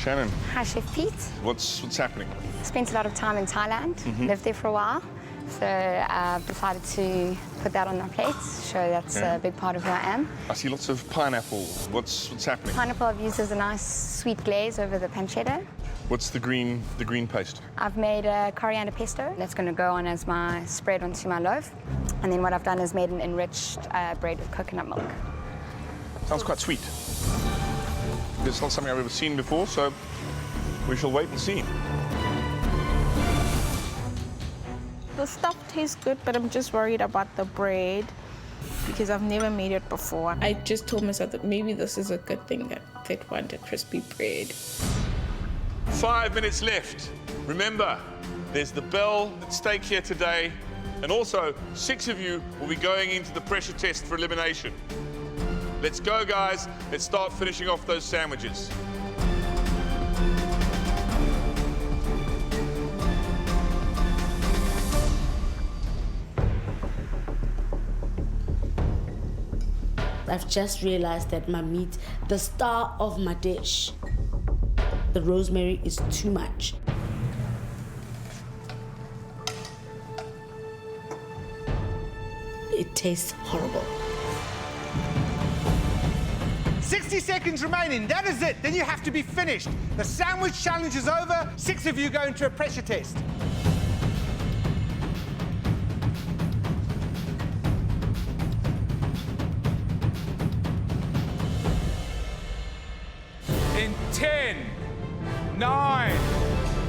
Shannon. Hi, Chef Pete. What's happening? Spent a lot of time in Thailand, lived there for a while. So I've decided to put that on my plate, show that's a big part of who I am. I see lots of pineapple. What's happening? Pineapple I've used as a nice sweet glaze over the pancetta. What's the green paste? I've made a coriander pesto. That's going to go on as my spread onto my loaf. And then what I've done is made an enriched bread with coconut milk. Sounds quite sweet. It's not something I've ever seen before, so we shall wait and see. The stuff tastes good, but I'm just worried about the bread because I've never made it before. I just told myself that maybe this is a good thing that they wanted crispy bread. 5 minutes left. Remember, there's the bell at stake here today, and also 6 of you will be going into the pressure test for elimination. Let's go, guys. Let's start finishing off those sandwiches. I've just realized that my meat, the star of my dish, the rosemary is too much. It tastes horrible. 60 seconds remaining, that is it. Then you have to be finished. The sandwich challenge is over. 6 of you go into a pressure test. In 10, 9,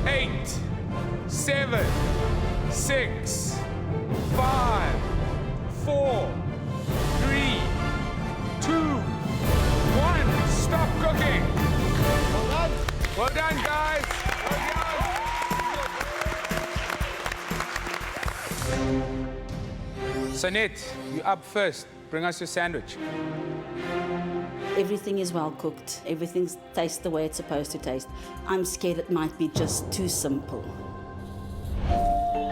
8, 7, 6, 5, 4, 3, 2, 1. Stop cooking. Well done. Well done, guys. Well done. Sonette, you're up first. Bring us your sandwich. Everything is well cooked. Everything tastes the way it's supposed to taste. I'm scared it might be just too simple.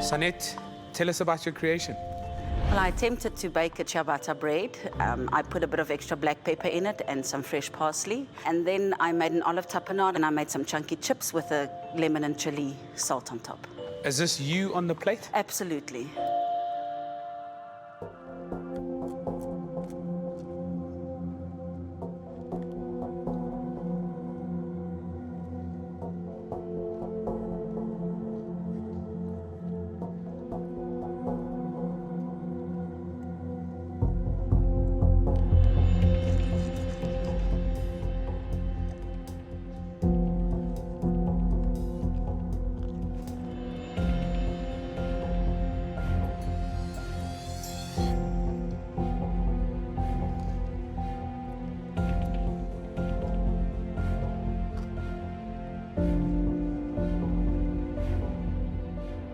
Sonette, tell us about your creation. Well, I attempted to bake a ciabatta bread. I put a bit of extra black pepper in it and some fresh parsley. And then I made an olive tapenade and I made some chunky chips with a lemon and chili salt on top. Is this you on the plate? Absolutely.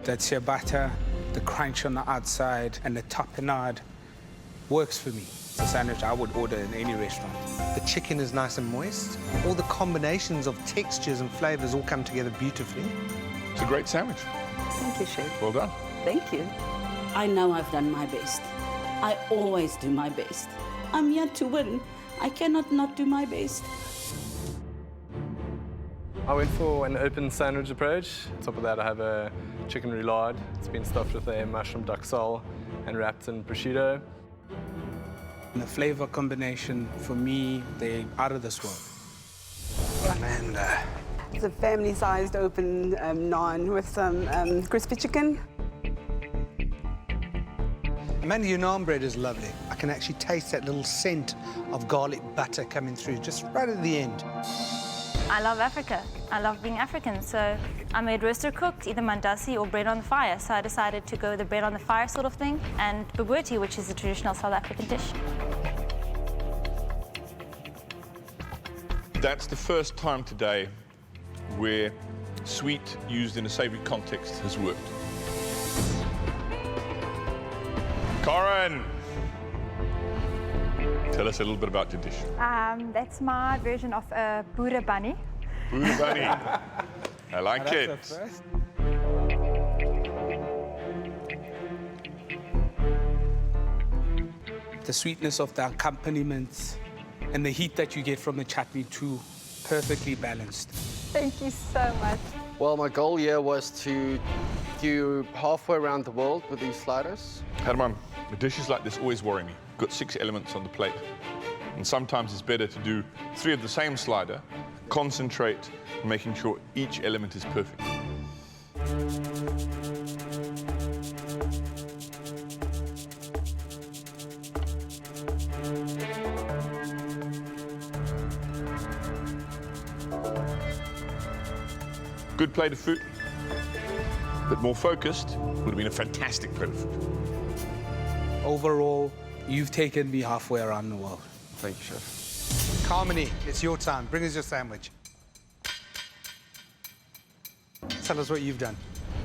That ciabatta, the crunch on the outside, and the tapenade works for me. It's a sandwich I would order in any restaurant. The chicken is nice and moist. All the combinations of textures and flavors all come together beautifully. It's a great sandwich. Thank you, Chef. Well done. Thank you. I know I've done my best. I always do my best. I'm here to win. I cannot not do my best. I went for an open sandwich approach. On top of that, I have a chicken roulade. It's been stuffed with a mushroom duck sole and wrapped in prosciutto. And the flavor combination, for me, they're out of this world. Amanda. It's a family-sized open naan with some crispy chicken. Amanda, your naan bread is lovely. I can actually taste that little scent of garlic butter coming through just right at the end. I love Africa. I love being African, so I made roaster cooked, either mandasi or bread on the fire. So I decided to go with the bread on the fire sort of thing, and bobotie, which is a traditional South African dish. That's the first time today where sweet used in a savoury context has worked. Corin! Tell us a little bit about your dish. That's my version of a Boere bunny. Boere bunny. I like it. The sweetness of the accompaniment and the heat that you get from the chutney too perfectly balanced. Thank you so much. Well, my goal here was to do halfway around the world with these sliders. Herman, the dishes like this always worry me. Got 6 elements on the plate. And sometimes it's better to do 3 of the same slider, concentrate on making sure each element is perfect. Good plate of food, but more focused would have been a fantastic plate of food. Overall, you've taken me halfway around the world. Thank you, Chef. Carmony, it's your time. Bring us your sandwich. Tell us what you've done.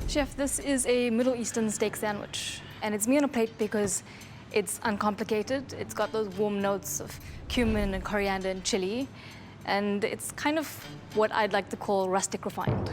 Chef, this is a Middle Eastern steak sandwich. And it's me on a plate because it's uncomplicated. It's got those warm notes of cumin and coriander and chili. And it's kind of what I'd like to call rustic refined.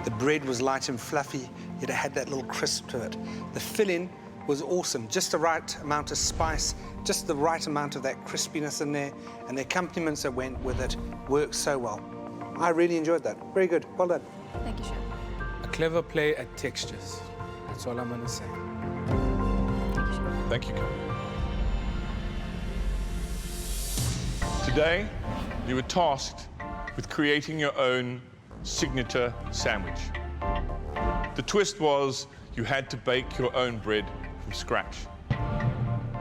The bread was light and fluffy, yet it had that little crisp to it. The filling was awesome, just the right amount of spice, just the right amount of that crispiness in there, and the accompaniments that went with it worked so well. I really enjoyed that. Very good. Well done. Thank you, Chef. A clever play at textures. That's all I'm going to say. Thank you, Carl. Today, you were tasked with creating your own signature sandwich. The twist was you had to bake your own bread from scratch.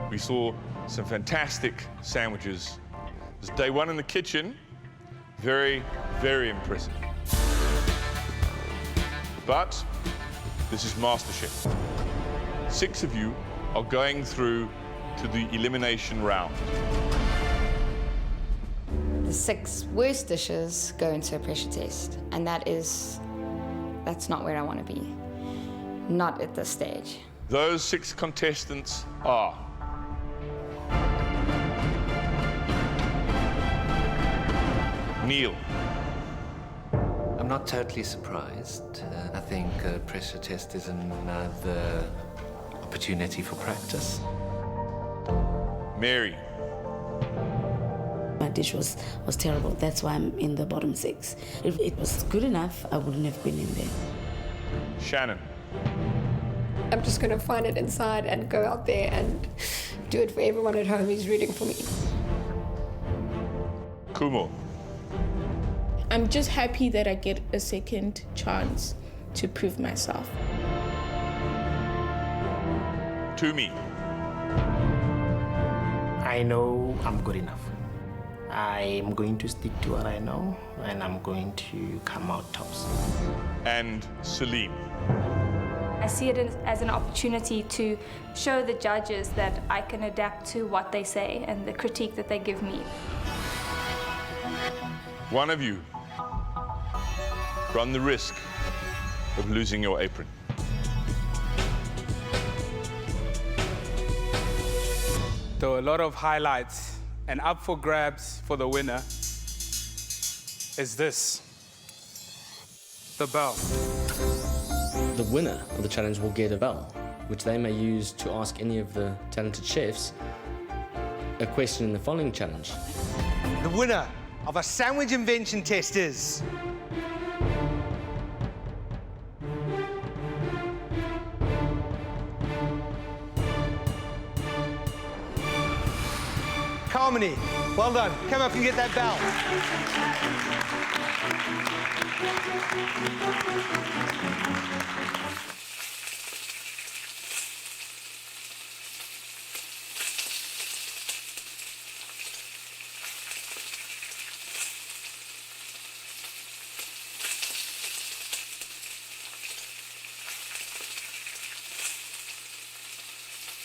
We saw some fantastic sandwiches. It was day 1 in the kitchen. Very, very impressive. But this is MasterChef. 6 of you are going through to the elimination round. The 6 worst dishes go into a pressure test, and that's not where I want to be. Not at this stage. Those 6 contestants are Neil. I'm not totally surprised. I think a pressure test is another opportunity for practice. Mary. My dish was terrible. That's why I'm in the bottom 6. If it was good enough, I wouldn't have been in there. Shannon. I'm just going to find it inside and go out there and do it for everyone at home who's rooting for me. Kumo. I'm just happy that I get a second chance to prove myself. Tumi. I know I'm good enough. I'm going to stick to what I know, and I'm going to come out tops. And Celine. I see it as an opportunity to show the judges that I can adapt to what they say and the critique that they give me. One of you run the risk of losing your apron. So a lot of highlights, and up for grabs for the winner is this, the bell. The winner of the challenge will get a bell, which they may use to ask any of the talented chefs a question in the following challenge. The winner of a sandwich invention test is... Carmony. Well done. Come up and get that bell.